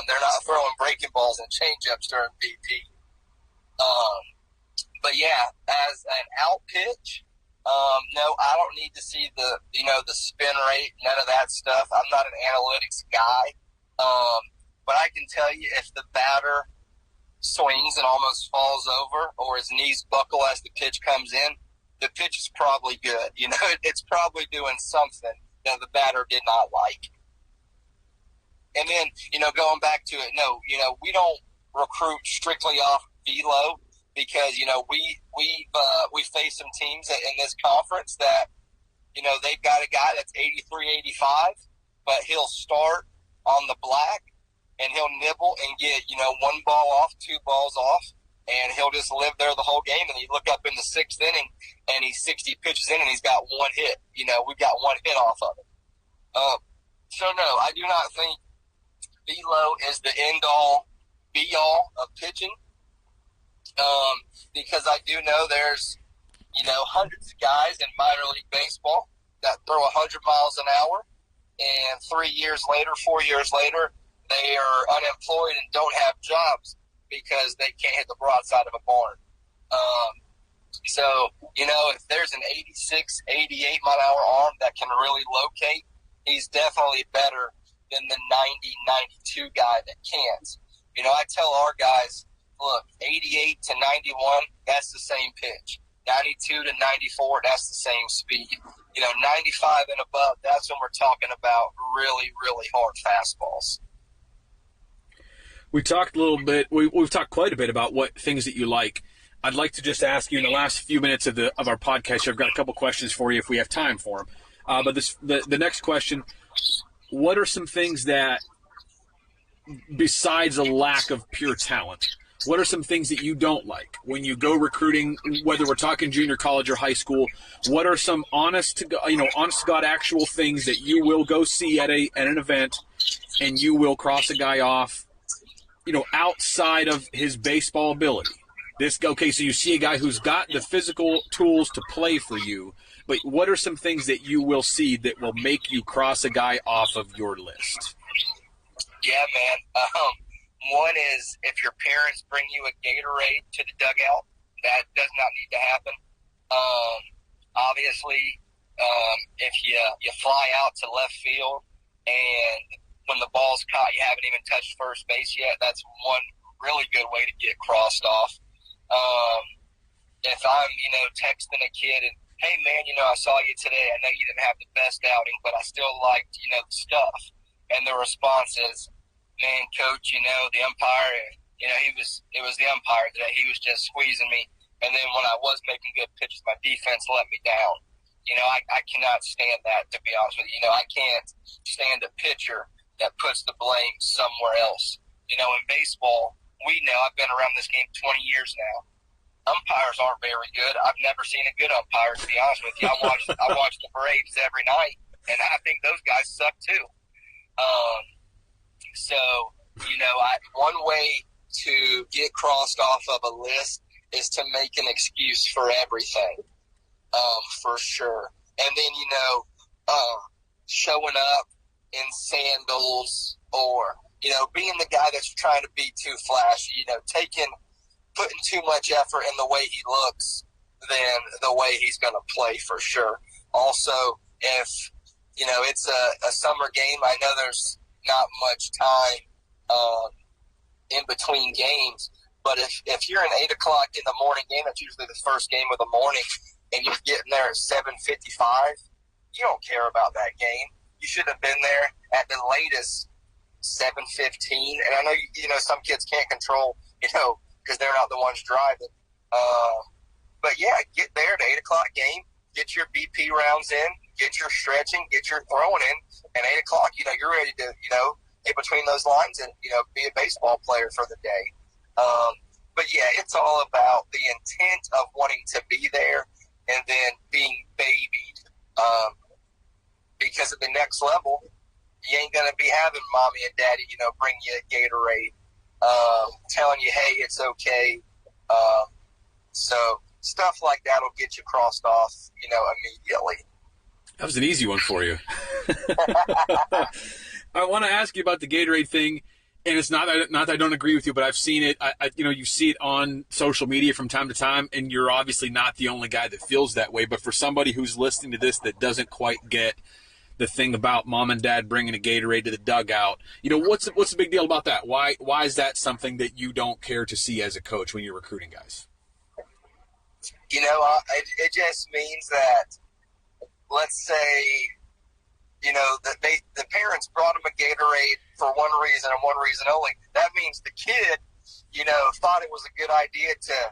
They're not throwing breaking balls and change-ups during BP. But yeah, as an out pitch, no, I don't need to see the spin rate, none of that stuff. I'm not an analytics guy. But I can tell you if the batter swings and almost falls over or his knees buckle as the pitch comes in, the pitch is probably good. It's probably doing something that the batter did not like. And then, going back to it, no, we don't recruit strictly off velo because, we face some teams in this conference that, they've got a guy that's 83, 85, but he'll start on the black and he'll nibble and get, 1 ball off, 2 balls off, and he'll just live there the whole game. And you look up in the 6th inning and he's 60 pitches in and he's got 1 hit. We've got 1 hit off of it. So, no, I do not think velo is the end-all, be-all of pitching, because I do know there's, hundreds of guys in minor league baseball that throw 100 miles an hour, and 3 years later, 4 years later, they are unemployed and don't have jobs because they can't hit the broadside of a barn. So, if there's an 86, 88 mile an hour arm that can really locate, he's definitely better than the 90, 92 guy that can't. I tell our guys, look, 88 to 91, that's the same pitch. 92 to 94, that's the same speed. 95 and above, that's when we're talking about really, really hard fastballs. We talked a little bit. We've talked quite a bit about what things that you like. I'd like to just ask you in the last few minutes of our podcast. I've got a couple questions for you if we have time for them. But the next question: what are some things that, besides a lack of pure talent, what are some things that you don't like when you go recruiting? Whether we're talking junior college or high school, what are some honest to God actual things that you will go see at an event, and you will cross a guy off? Outside of his baseball ability. So you see a guy who's got the physical tools to play for you, but what are some things that you will see that will make you cross a guy off of your list? Yeah, man. One is if your parents bring you a Gatorade to the dugout, that does not need to happen. Obviously, if you fly out to left field and when the ball's caught, you haven't even touched first base yet. That's one really good way to get crossed off. If I'm, texting a kid and, hey, man, I saw you today. I know you didn't have the best outing, but I still liked, the stuff. And the response is, man, coach, the umpire, it was the umpire today. He was just squeezing me. And then when I was making good pitches, my defense let me down. I cannot stand that, to be honest with you. I can't stand a pitcher that puts the blame somewhere else. In baseball, we know, I've been around this game 20 years now. Umpires aren't very good. I've never seen a good umpire, to be honest with you. I watch the Braves every night, and I think those guys suck too. One way to get crossed off of a list is to make an excuse for everything, for sure. And then, showing up in sandals or, being the guy that's trying to be too flashy, putting too much effort in the way he looks than the way he's going to play, for sure. Also, if, it's a summer game, I know there's not much time in between games, but if you're an 8 o'clock in the morning game, that's usually the first game of the morning, and you're getting there at 7:55, you don't care about that game. You should have been there at the latest 7:15. And I know, some kids can't control, because they're not the ones driving. But, yeah, get there at 8 o'clock game, get your BP rounds in, get your stretching, get your throwing in, and 8 o'clock, you're ready to, get between those lines and, be a baseball player for the day. But yeah, it's all about the intent of wanting to be there and then being babied. Because at the next level, you ain't going to be having mommy and daddy, bring you a Gatorade, telling you, hey, it's okay. So stuff like that will get you crossed off, immediately. That was an easy one for you. I want to ask you about the Gatorade thing, and it's not that I don't agree with you, but I've seen it. You see it on social media from time to time, and you're obviously not the only guy that feels that way. But for somebody who's listening to this that doesn't quite get the thing about mom and dad bringing a Gatorade to the dugout, what's the big deal about that? Why is that something that you don't care to see as a coach when you're recruiting guys? It just means that, let's say, that the parents brought him a Gatorade for one reason and one reason only. That means the kid, thought it was a good idea to,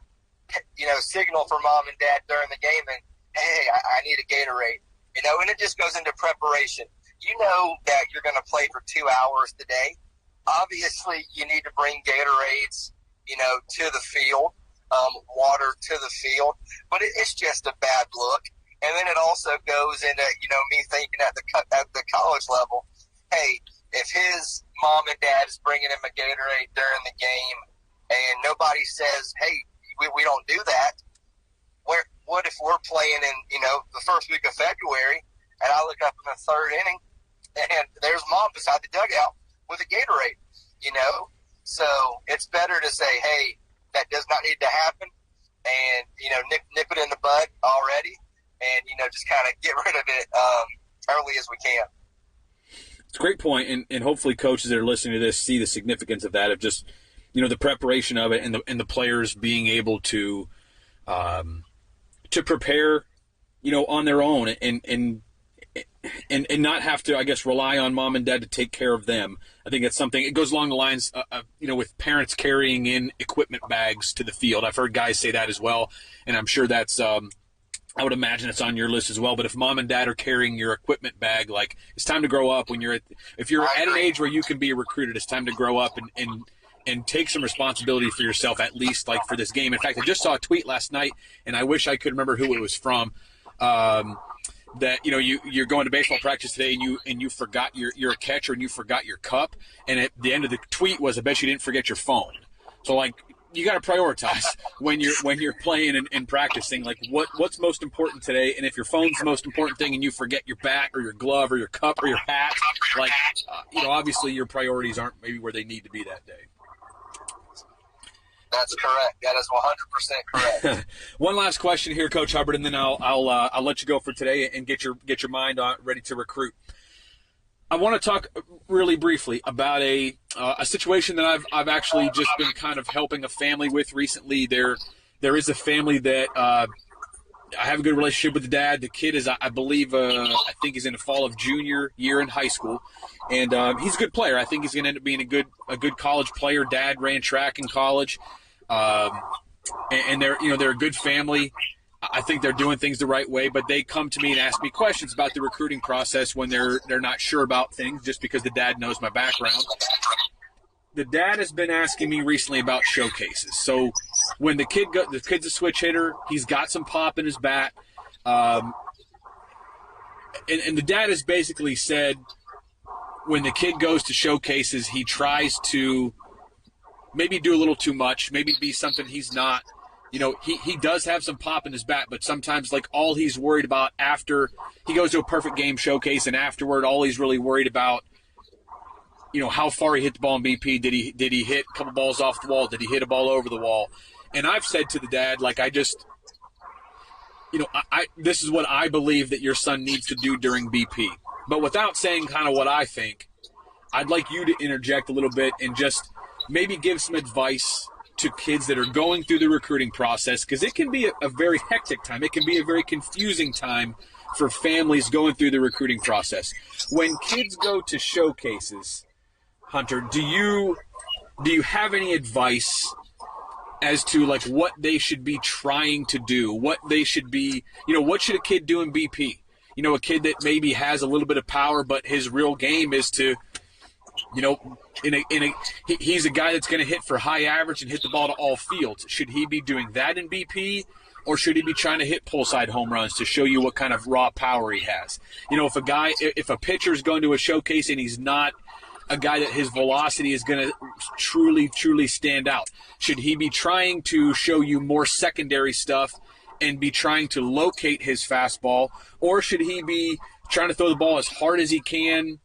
signal for mom and dad during the game and, hey, I need a Gatorade. And it just goes into preparation. You know that you're going to play for 2 hours today. Obviously, you need to bring Gatorades, to the field, water to the field. But it's just a bad look. And then it also goes into, me thinking at the college level, hey, if his mom and dad is bringing him a Gatorade during the game and nobody says, hey, we don't do that, what if we're playing in, the first week of February and I look up in the third inning and there's mom beside the dugout with a Gatorade, So it's better to say, hey, that does not need to happen and, nip it in the bud already. And, just kind of get rid of it early as we can. It's a great point, and hopefully coaches that are listening to this see the significance of that, of just, the preparation of it and the players being able to prepare, on their own and not have to, I guess, rely on mom and dad to take care of them. I think it's something, it goes along the lines, with parents carrying in equipment bags to the field. I've heard guys say that as well, and I'm sure that's I would imagine it's on your list as well. But if mom and dad are carrying your equipment bag, like, it's time to grow up. If you're at an age where you can be recruited, it's time to grow up and take some responsibility for yourself, at least like for this game. In fact, I just saw a tweet last night, and I wish I could remember who it was from. That you're going to baseball practice today and you forgot you're a catcher and you forgot your cup, and at the end of the tweet was, I bet you didn't forget your phone. So like, you got to prioritize when you're playing and practicing, like what's most important today. And if your phone's the most important thing and you forget your bat or your glove or your cup or your hat, like, obviously your priorities aren't maybe where they need to be that day. That's correct. That is 100% correct. One last question here, Coach Hubbard, and then I'll let you go for today and get your mind ready to recruit. I want to talk really briefly about a situation that I've actually just been kind of helping a family with recently. There is a family that I have a good relationship with the dad. The kid is, I believe, I think he's in the fall of junior year in high school, and he's a good player. I think he's going to end up being a good college player. Dad ran track in college, and they're a good family. I think they're doing things the right way, but they come to me and ask me questions about the recruiting process when they're not sure about things, just because the dad knows my background. The dad has been asking me recently about showcases. So when the kid's a switch hitter, he's got some pop in his bat, and the dad has basically said when the kid goes to showcases, he tries to maybe do a little too much, maybe be something he's not. He does have some pop in his bat, but sometimes, like, all he's worried about after he goes to a perfect game showcase and afterward, all he's really worried about, how far he hit the ball in BP. Did he hit a couple balls off the wall? Did he hit a ball over the wall? And I've said to the dad, like, this is what I believe that your son needs to do during BP. But without saying kind of what I think, I'd like you to interject a little bit and just maybe give some advice to kids that are going through the recruiting process, because it can be a very hectic time. It can be a very confusing time for families going through the recruiting process. When kids go to showcases, Hunter, do you have any advice as to, like, what they should be trying to do, what they should be, what should a kid do in BP? A kid that maybe has a little bit of power, but his real game is to he's a guy that's going to hit for high average and hit the ball to all fields. Should he be doing that in BP, or should he be trying to hit pull side home runs to show you what kind of raw power he has? If a pitcher's going to a showcase and he's not a guy that his velocity is going to truly stand out, should he be trying to show you more secondary stuff and be trying to locate his fastball, or should he be trying to throw the ball as hard as he can,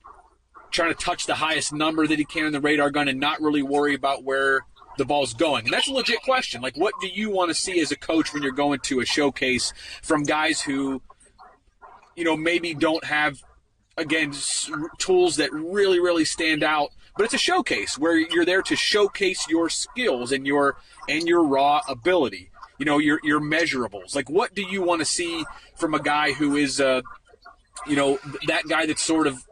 trying to touch the highest number that he can on the radar gun and not really worry about where the ball's going? And that's a legit question. Like, what do you want to see as a coach when you're going to a showcase from guys who, maybe don't have, again, tools that really stand out, but it's a showcase where you're there to showcase your skills and your raw ability, your measurables. Like, what do you want to see from a guy who is, that guy that's sort of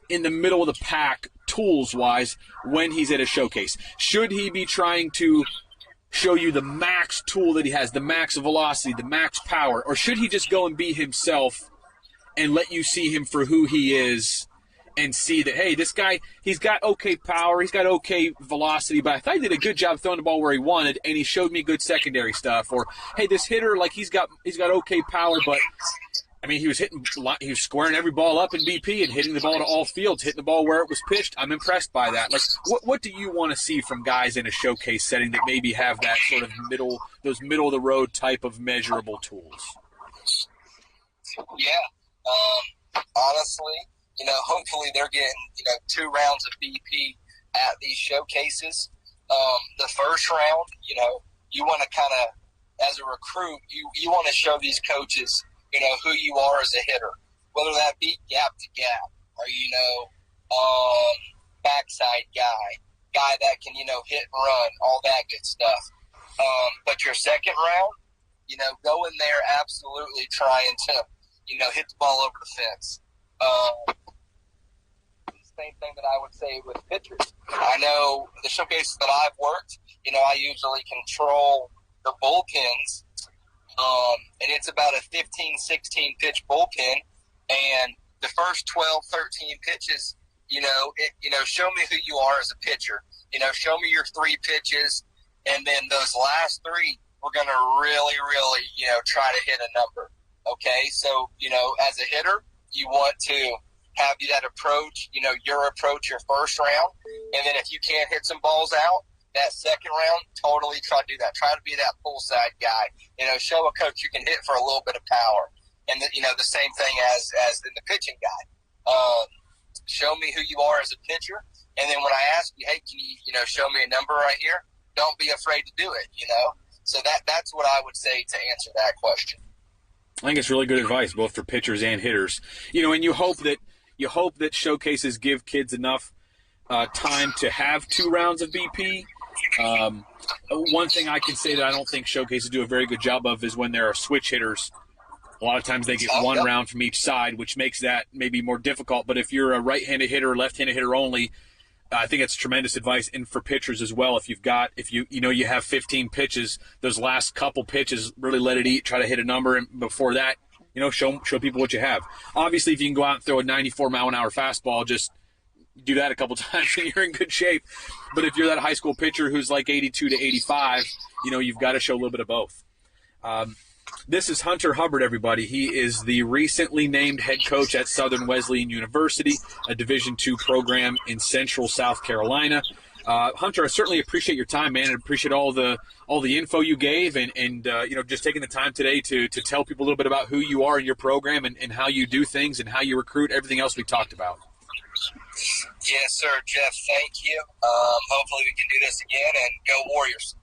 in the middle of the pack tools-wise when he's at a showcase? Should he be trying to show you the max tool that he has, the max velocity, the max power, or should he just go and be himself and let you see him for who he is and see that, hey, this guy, he's got okay power, he's got okay velocity, but I thought he did a good job throwing the ball where he wanted, and he showed me good secondary stuff. Or, hey, this hitter, like, he's got okay power, but he was squaring every ball up in BP and hitting the ball to all fields, hitting the ball where it was pitched. I'm impressed by that. Like, what do you want to see from guys in a showcase setting that maybe have that sort of middle of the road type of measurable tools? Yeah. Honestly, hopefully they're getting, 2 rounds of BP at these showcases. The first round, you want to kind of, as a recruit, you want to show these coaches, who you are as a hitter, whether that be gap to gap or, backside guy that can, hit and run, all that good stuff. But your second round, go in there absolutely trying to, hit the ball over the fence. Same thing that I would say with pitchers. I know the showcases that I've worked, I usually control the bullpens, and it's about a 15, 16 pitch bullpen, and the first 12, 13 pitches, show me who you are as a pitcher. Show me your 3 pitches, and then those last 3, we're going to really, try to hit a number. Okay, so, as a hitter, you want to have that approach, your approach your first round, and then if you can't hit some balls out, that second round, totally try to do that. Try to be that pull side guy. Show a coach you can hit for a little bit of power. And, the same thing as in the pitching guy. Show me who you are as a pitcher, and then when I ask you, hey, can you, show me a number right here, don't be afraid to do it, So that's what I would say to answer that question. I think it's really good advice, both for pitchers and hitters. And you hope that showcases give kids enough time to have 2 rounds of BP. One thing I can say that I don't think showcases do a very good job of is when there are switch hitters. A lot of times they get 1 round from each side, which makes that maybe more difficult. But if you're a right-handed hitter, left-handed hitter only, I think it's tremendous advice. And for pitchers as well, if you have 15 pitches, those last couple pitches, really let it eat, try to hit a number, and before that, show people what you have. Obviously, if you can go out and throw a 94-mile-an-hour fastball, just do that a couple times and you're in good shape. But if you're that high school pitcher who's like 82 to 85, you've got to show a little bit of both. This is Hunter Hubbard, everybody. He is the recently named head coach at Southern Wesleyan University, a Division II program in Central South Carolina. Hunter, I certainly appreciate your time, man, and appreciate all the info you gave and just taking the time today to tell people a little bit about who you are in your program and how you do things and how you recruit, everything else we talked about. Yes, sir, Jeff, thank you. Hopefully we can do this again, and go Warriors.